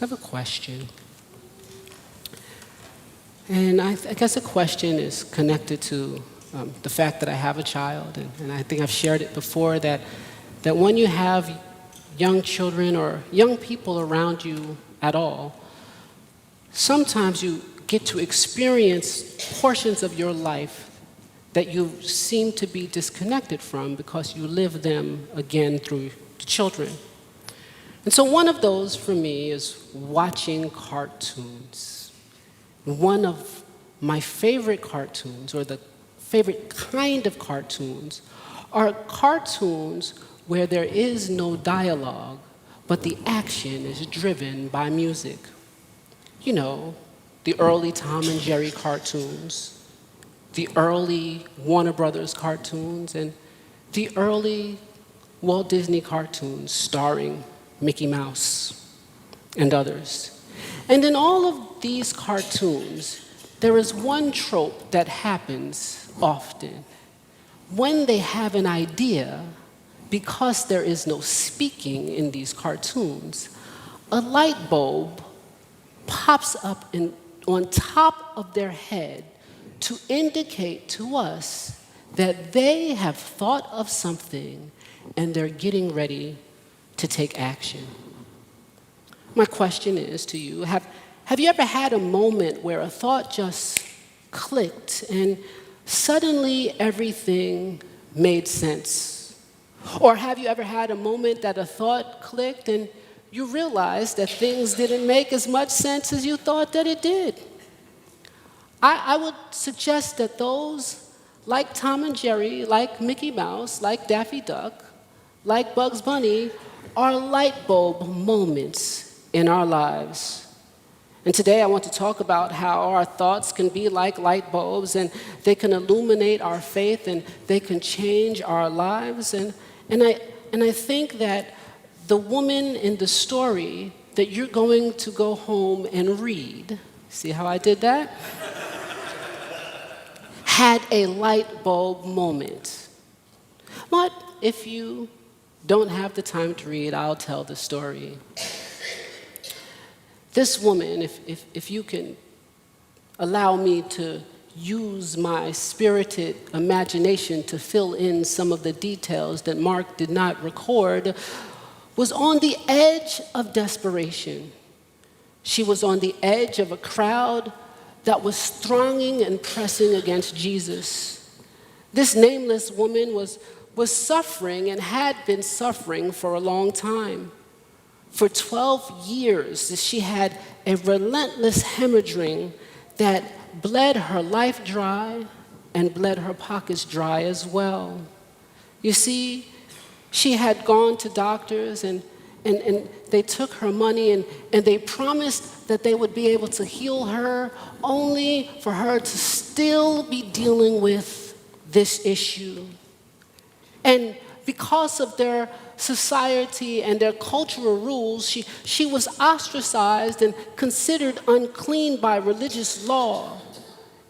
I have a question. And I guess the question is connected to the fact that I have a child, and I think I've shared it before, that when you have young children or young people around you at all, sometimes you get to experience portions of your life that you seem to be disconnected from because you live them again through the children. And so one of those for me is watching cartoons. One of my favorite cartoons, or the favorite kind of cartoons, are cartoons where there is no dialogue, but the action is driven by music. You know, the early Tom and Jerry cartoons, the early Warner Brothers cartoons, and the early Walt Disney cartoons starring Mickey Mouse and others. And in all of these cartoons, there is one trope that happens often. When they have an idea, because there is no speaking in these cartoons, a light bulb pops up on top of their head to indicate to us that they have thought of something and they're getting ready to take action. My question is to you, have you ever had a moment where a thought just clicked and suddenly everything made sense? Or have you ever had a moment that a thought clicked and you realized that things didn't make as much sense as you thought that it did? I would suggest that those, like Tom and Jerry, like Mickey Mouse, like Daffy Duck, like Bugs Bunny, are light bulb moments in our lives. And today I want to talk about how our thoughts can be like light bulbs, and they can illuminate our faith, and they can change our lives. And I think that the woman in the story that you're going to go home and read, see how I did that? Had a light bulb moment. But if you don't have the time to read, I'll tell the story. This woman, if you can allow me to use my spirited imagination to fill in some of the details that Mark did not record, was on the edge of desperation. She was on the edge of a crowd that was thronging and pressing against Jesus. This nameless woman was suffering and had been suffering for a long time. For 12 years, she had a relentless hemorrhaging that bled her life dry and bled her pockets dry as well. You see, she had gone to doctors and they took her money and they promised that they would be able to heal her, only for her to still be dealing with this issue. And because of their society and their cultural rules, she was ostracized and considered unclean by religious law.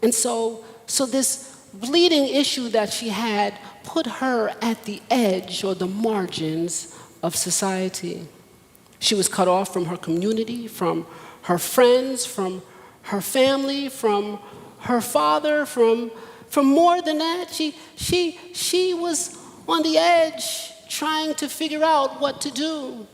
And so this bleeding issue that she had put her at the edge or the margins of society. She was cut off from her community, from her friends, from her family, from her father, from more than that. She was on the edge trying to figure out what to do.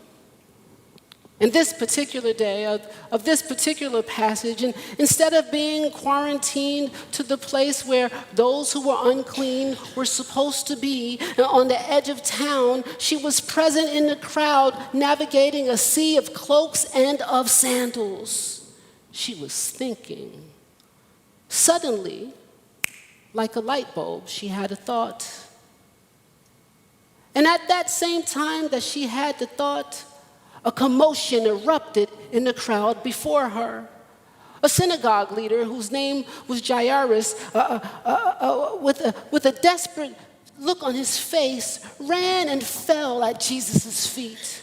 In this particular day of this particular passage, and instead of being quarantined to the place where those who were unclean were supposed to be, on the edge of town, she was present in the crowd, navigating a sea of cloaks and of sandals. She was thinking. Suddenly, like a light bulb, she had a thought. And at that same time that she had the thought, a commotion erupted in the crowd before her. A synagogue leader whose name was Jairus, with a desperate look on his face, ran and fell at Jesus' feet.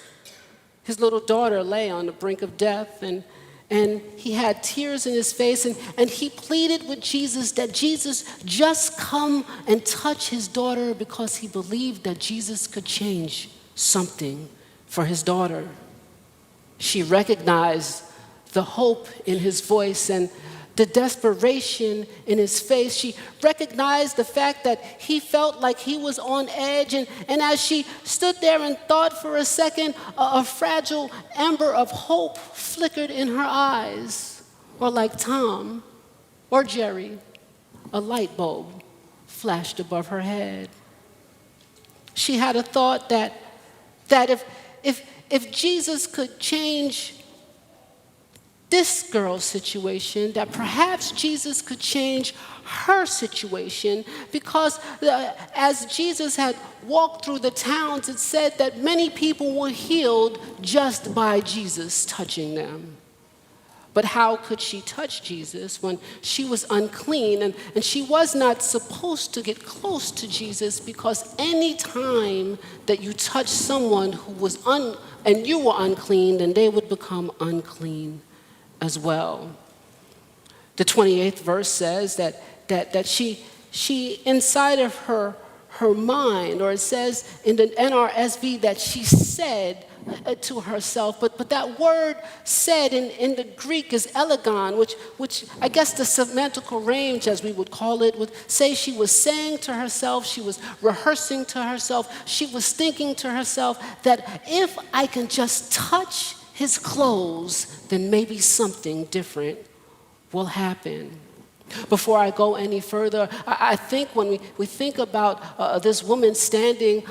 His little daughter lay on the brink of death, and he had tears in his face, and he pleaded with Jesus that Jesus just come and touch his daughter because he believed that Jesus could change something for his daughter. She recognized the hope in his voice and the desperation in his face. She recognized the fact that he felt like he was on edge. And as she stood there and thought for a second, a fragile ember of hope flickered in her eyes. Or like Tom or Jerry, a light bulb flashed above her head. She had a thought that if Jesus could change this girl's situation, that perhaps Jesus could change her situation, because as Jesus had walked through the towns, it said that many people were healed just by Jesus touching them. But how could she touch Jesus when she was unclean, and she was not supposed to get close to Jesus, because any time that you touch someone who was and you were unclean, then they would become unclean as well. The 28th verse says that she inside of her mind, or it says in the NRSV that she said to herself, but that word said in the Greek is elegon, which I guess the semantical range, as we would call it, would say she was saying to herself, she was rehearsing to herself, she was thinking to herself that if I can just touch his clothes, then maybe something different will happen. Before I go any further, I think when we think about this woman standing,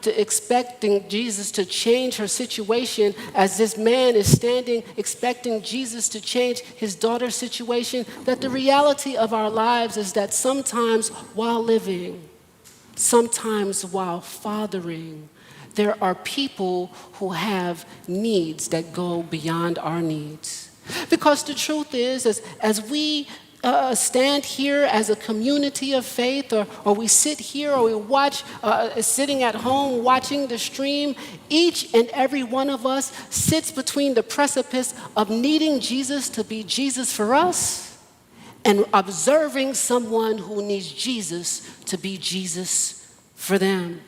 expecting Jesus to change her situation, as this man is standing, expecting Jesus to change his daughter's situation, that the reality of our lives is that sometimes while living, sometimes while fathering, there are people who have needs that go beyond our needs. Because the truth is, as we stand here as a community of faith, or we sit here, or we watch, sitting at home watching the stream, each and every one of us sits between the precipice of needing Jesus to be Jesus for us and observing someone who needs Jesus to be Jesus for them.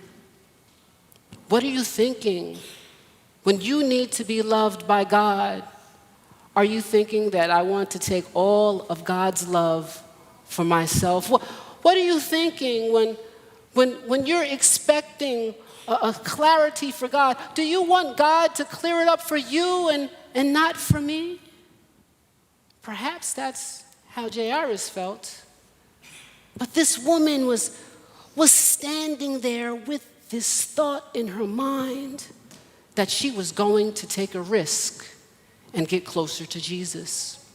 What are you thinking when you need to be loved by God? Are you thinking that I want to take all of God's love for myself? What are you thinking when you're expecting a clarity for God? Do you want God to clear it up for you and not for me? Perhaps that's how Jairus felt. But this woman was standing there with this thought in her mind that she was going to take a risk and get closer to Jesus.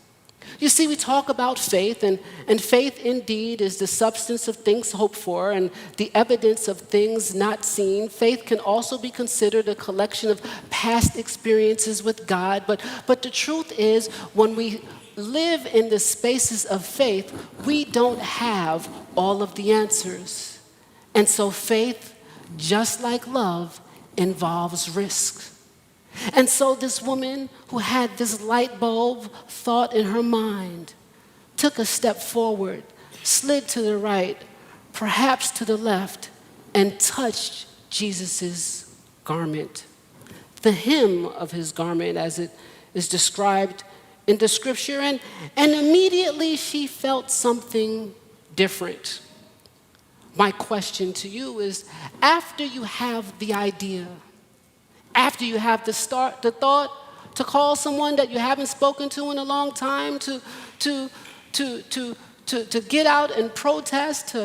You see, we talk about faith, and faith indeed is the substance of things hoped for and the evidence of things not seen. Faith can also be considered a collection of past experiences with God, but the truth is, when we live in the spaces of faith, we don't have all of the answers. And so faith, just like love, involves risk. And so this woman who had this light bulb thought in her mind took a step forward, slid to the right, perhaps to the left, and touched Jesus' garment. The hem of his garment, as it is described in the scripture, and immediately she felt something different. My question to you is, after you have the idea, after you have the thought to call someone that you haven't spoken to in a long time, to get out and protest,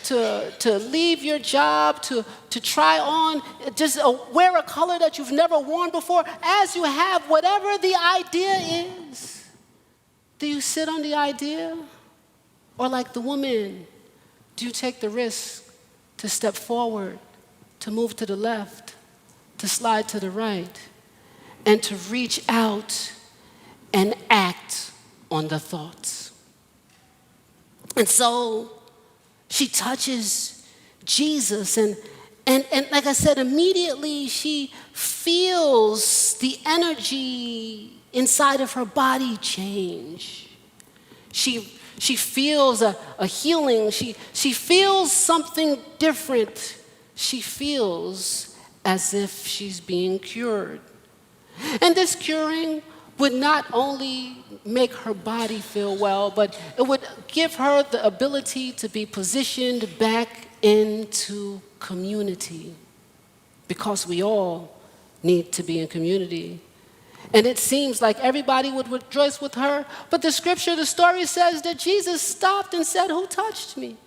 to leave your job, to try on, just wear a color that you've never worn before, as you have whatever the idea is, do you sit on the idea? Or like the woman, do you take the risk to step forward, to move to the left, to slide to the right, and to reach out and act on the thoughts? And so she touches Jesus, and like I said, immediately she feels the energy inside of her body change. She feels a healing. She feels something different. She feels as if she's being cured. And this curing would not only make her body feel well, but it would give her the ability to be positioned back into community, because we all need to be in community. And it seems like everybody would rejoice with her, but the scripture, the story says that Jesus stopped and said, "Who touched me?"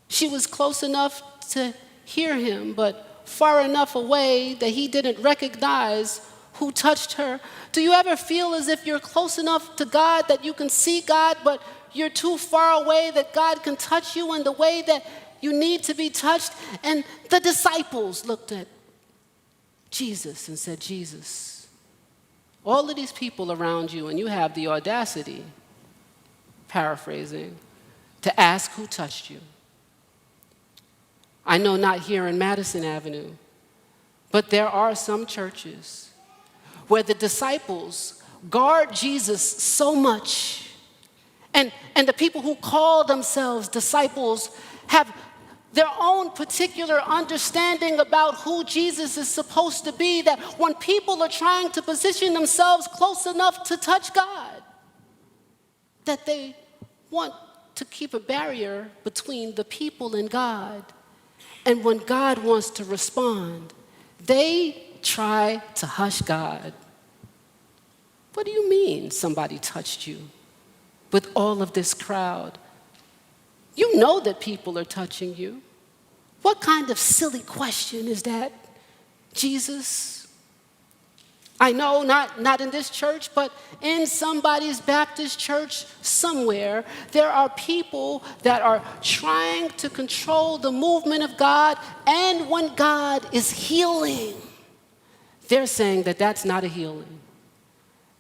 She was close enough to hear him, but far enough away that he didn't recognize who touched her. Do you ever feel as if you're close enough to God that you can see God, but you're too far away that God can touch you in the way that you need to be touched? And the disciples looked at Jesus and said, "Jesus, all of these people around you, and you have the audacity," paraphrasing, "to ask who touched you." I know not here in Madison Avenue, but there are some churches where the disciples guard Jesus so much, and the people who call themselves disciples have their own particular understanding about who Jesus is supposed to be, that when people are trying to position themselves close enough to touch God, that they want to keep a barrier between the people and God. And when God wants to respond, they try to hush God. What do you mean somebody touched you with all of this crowd? You know that people are touching you. What kind of silly question is that, Jesus? I know not in this church, but in somebody's Baptist church somewhere, there are people that are trying to control the movement of God, and when God is healing, they're saying that that's not a healing.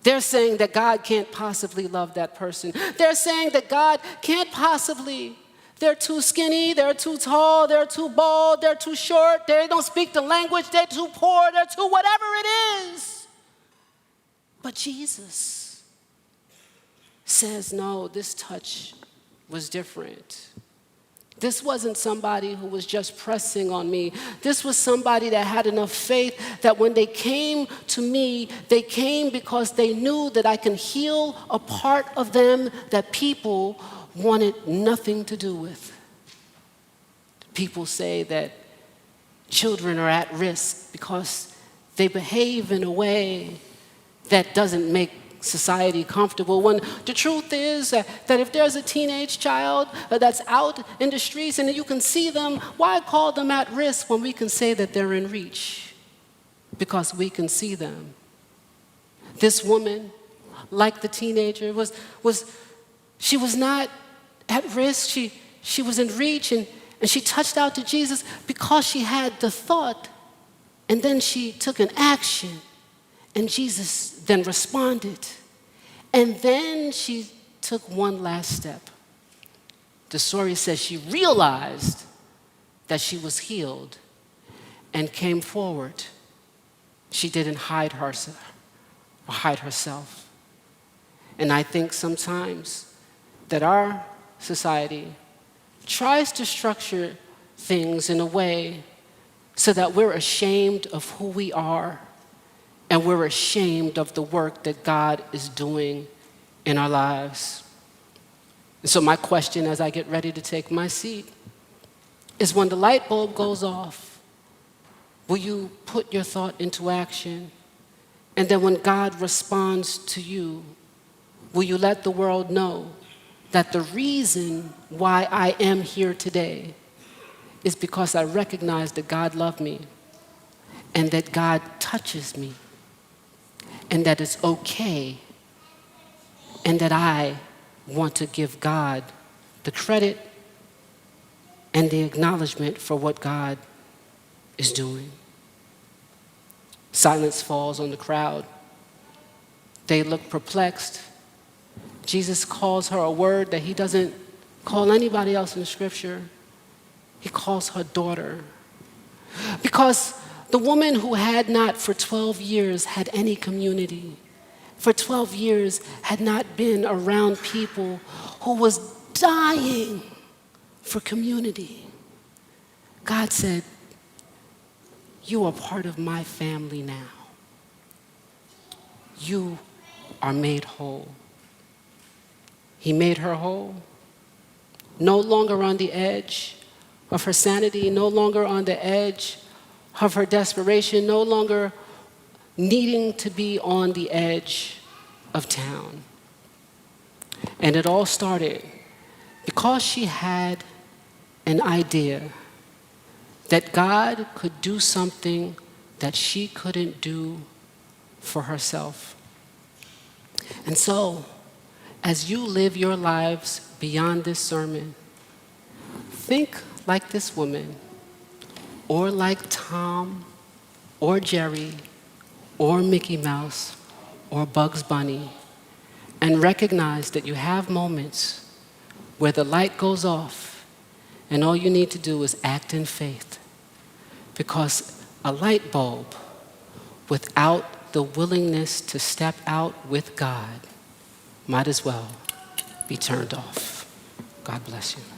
They're saying that God can't possibly love that person. They're saying that God can't possibly. They're too skinny, they're too tall, they're too bald, they're too short, they don't speak the language, they're too poor, they're too whatever it is. But Jesus says, no, this touch was different. This wasn't somebody who was just pressing on me. This was somebody that had enough faith that when they came to me, they came because they knew that I can heal a part of them that people wanted nothing to do with. People say that children are at risk because they behave in a way that doesn't make society comfortable, when the truth is that if there's a teenage child that's out in the streets and you can see them, why call them at risk when we can say that they're in reach? Because we can see them. This woman, like the teenager, she was not at risk. She was in reach, and she touched out to Jesus because she had the thought, and then she took an action, and Jesus then responded. And then she took one last step. The story says she realized that she was healed and came forward. She didn't hide herself. And I think sometimes that our society tries to structure things in a way so that we're ashamed of who we are, and we're ashamed of the work that God is doing in our lives. And so my question as I get ready to take my seat is, when the light bulb goes off, will you put your thought into action? And then when God responds to you, will you let the world know that the reason why I am here today is because I recognize that God loved me, and that God touches me, and that it's okay, and that I want to give God the credit and the acknowledgement for what God is doing. Silence falls on the crowd. They look perplexed. Jesus calls her a word that he doesn't call anybody else in the scripture. He calls her daughter. Because the woman who had not for 12 years had any community, for 12 years had not been around people, who was dying for community, God said, you are part of my family now. you are made whole. He made her whole. No longer on the edge of her sanity, no longer on the edge of her desperation, no longer needing to be on the edge of town. And it all started because she had an idea that God could do something that she couldn't do for herself. And so, as you live your lives beyond this sermon, think like this woman, or like Tom, or Jerry, or Mickey Mouse, or Bugs Bunny, and recognize that you have moments where the light goes off and all you need to do is act in faith. Because a light bulb without the willingness to step out with God might as well be turned off. God bless you.